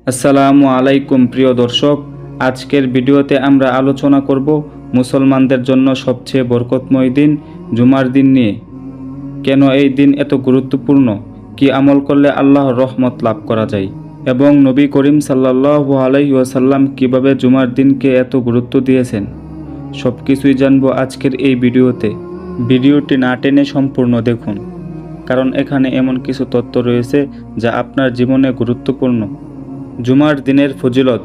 আসসালামু আলাইকুম প্রিয় দর্শক, আজকের ভিডিওতে আমরা আলোচনা করব মুসলমানদের জন্য সবচেয়ে বরকতময় দিন জুমার দিন নিয়ে। কেন এই দিন এত গুরুত্বপূর্ণ, কি আমল করলে আল্লাহর রহমত লাভ করা যায় এবং নবী করিম সাল্লাল্লাহু আলাইহি ওয়াসাল্লাম কিভাবে জুমার দিনকে এত গুরুত্ব দিয়েছেন, সব কিছুই জানবো আজকের এই ভিডিওতে। ভিডিওটি না টেনে সম্পূর্ণ দেখুন, কারণ এখানে এমন কিছু তথ্য রয়েছে যা আপনার জীবনে গুরুত্বপূর্ণ। জুমার দিনের ফজিলত।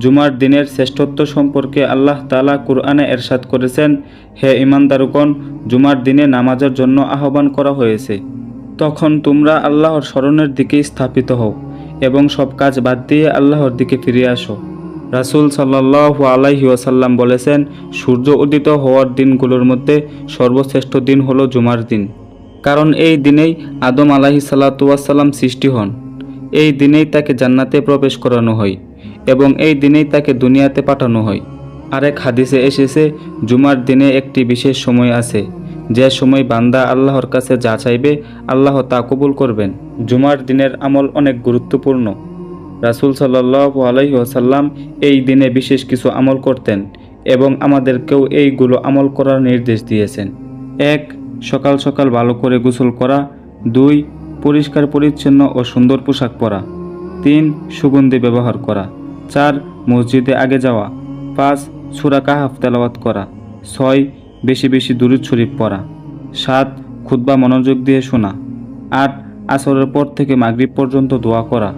জুমার দিনের শ্রেষ্ঠত্ব সম্পর্কে আল্লাহ তাআলা কুরআনে এরশাদ করেছেন, হে ঈমানদারগণ, জুমার দিনে নামাজের জন্য আহ্বান করা হয়েছে। তখন তোমরা আল্লাহর স্মরণের দিকে স্থাপিত হও এবং সব কাজ বাদ দিয়ে আল্লাহর দিকে ফিরে আসো। রাসূল সাল্লাল্লাহু আলাইহি ওয়াসাল্লাম বলেছেন, সূর্য উদিত হওয়ার দিনগুলোর মধ্যে সর্বশ্রেষ্ঠ দিন হলো জুমার দিন, কারণ এই দিনেই আদম আলাইহিস সালাতু ওয়াস সালাম সৃষ্টি হন। এই দিনেই তাকে জান্নাতে প্রবেশ করানো হয় এবং এই দিনেই তাকে দুনিয়াতে পাঠানো হয়। আরেক হাদিসে এসেছে, জুমার দিনে একটি বিশেষ সময় আছে, যে সময় বান্দা আল্লাহর কাছে যা চাইবে আল্লাহ তা কবুল করবেন। জুমার দিনের আমল অনেক গুরুত্বপূর্ণ। রাসূল সাল্লাল্লাহু আলাইহি ওয়াসাল্লাম এই দিনে বিশেষ কিছু আমল করতেন এবং আমাদেরকেও এইগুলো আমল করার নির্দেশ দিয়েছেন। 1. সকাল সকাল ভালো করে গোসল করা। 2. পরিষ্কার পরিচ্ছন্ন ও সুন্দর পোশাক পরা। 3. সুগন্ধি ব্যবহার করা। 4. মসজিদে আগে যাওয়া। 5. সূরা কাহফ তেলাওয়াত করা। 6. বেশি বেশি দুরূদ শরীফ পড়া। 7. খুতবা মনোযোগ দিয়ে শোনা। 8. আসরের পর থেকে মাগরিব পর্যন্ত দোয়া করা।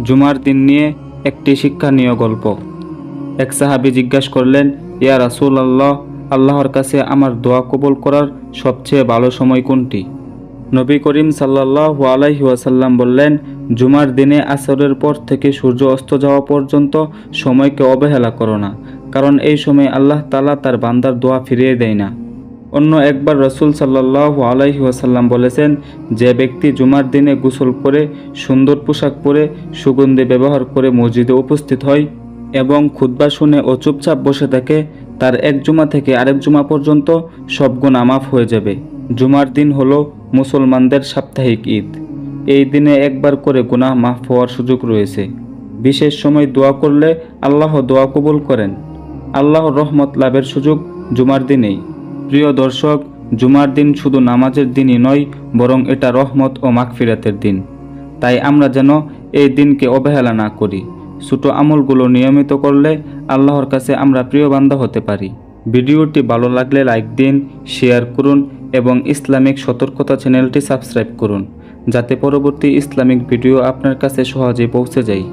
জুমার দিন নিয়ে একটি শিক্ষণীয় গল্প। এক সাহাবী জিজ্ঞাসা করলেন, ইয়া রাসূলুল্লাহ, আল্লাহর কাছে আমার দোয়া কবুল করার সবচেয়ে ভালো সময় কোনটি? নবী করিম সাল্লাল্লাহু আলাইহি ওয়াসাল্লাম বললেন, জুমার দিনে আসরের পর থেকে সূর্য অস্ত যাওয়া পর্যন্ত সময়কে অবহেলা করো না, কারণ এই সময় আল্লাহ তাআলা তার বান্দার দোয়া ফিরিয়ে দেয় না। অন্য একবার রাসূল সাল্লাল্লাহু আলাইহি ওয়াসাল্লাম বলেছেন, যে ব্যক্তি জুমার দিনে গোসল করে সুন্দর পোশাক পরে সুগন্ধি ব্যবহার করে মসজিদে উপস্থিত হয় এবং খুতবা শুনে ও চুপচাপ বসে থাকে, তার এক জুমা থেকে আরেক জুমা পর্যন্ত সব গুনাহ মাফ হয়ে যাবে। জুমার দিন হলো মুসলমানদের সাপ্তাহিক ঈদ। এই দিনে একবার করে গুনাহ মাফ হওয়ার সুযোগ রয়েছে। বিশেষ সময় দোয়া করলে আল্লাহ দোয়া কবুল করেন। আল্লাহর রহমত লাভের সুযোগ জুমার দিনেই। প্রিয় দর্শক, জুমার দিন শুধু নামাজের দিনই নয়, বরং এটা রহমত ও মাগফিরাতের দিন। তাই আমরা যেন এই দিনকে অবহেলা না করি। ছোট আমলগুলো নিয়মিত করলে আল্লাহর কাছে আমরা প্রিয় বান্দা হতে পারি। ভিডিওটি ভালো লাগলে লাইক দিন, শেয়ার করুন এবং ইসলামিক সতর্কতা চ্যানেলটি সাবস্ক্রাইব করুন, যাতে পরবর্তী ইসলামিক ভিডিও আপনার কাছে সহজেই পৌঁছে যায়।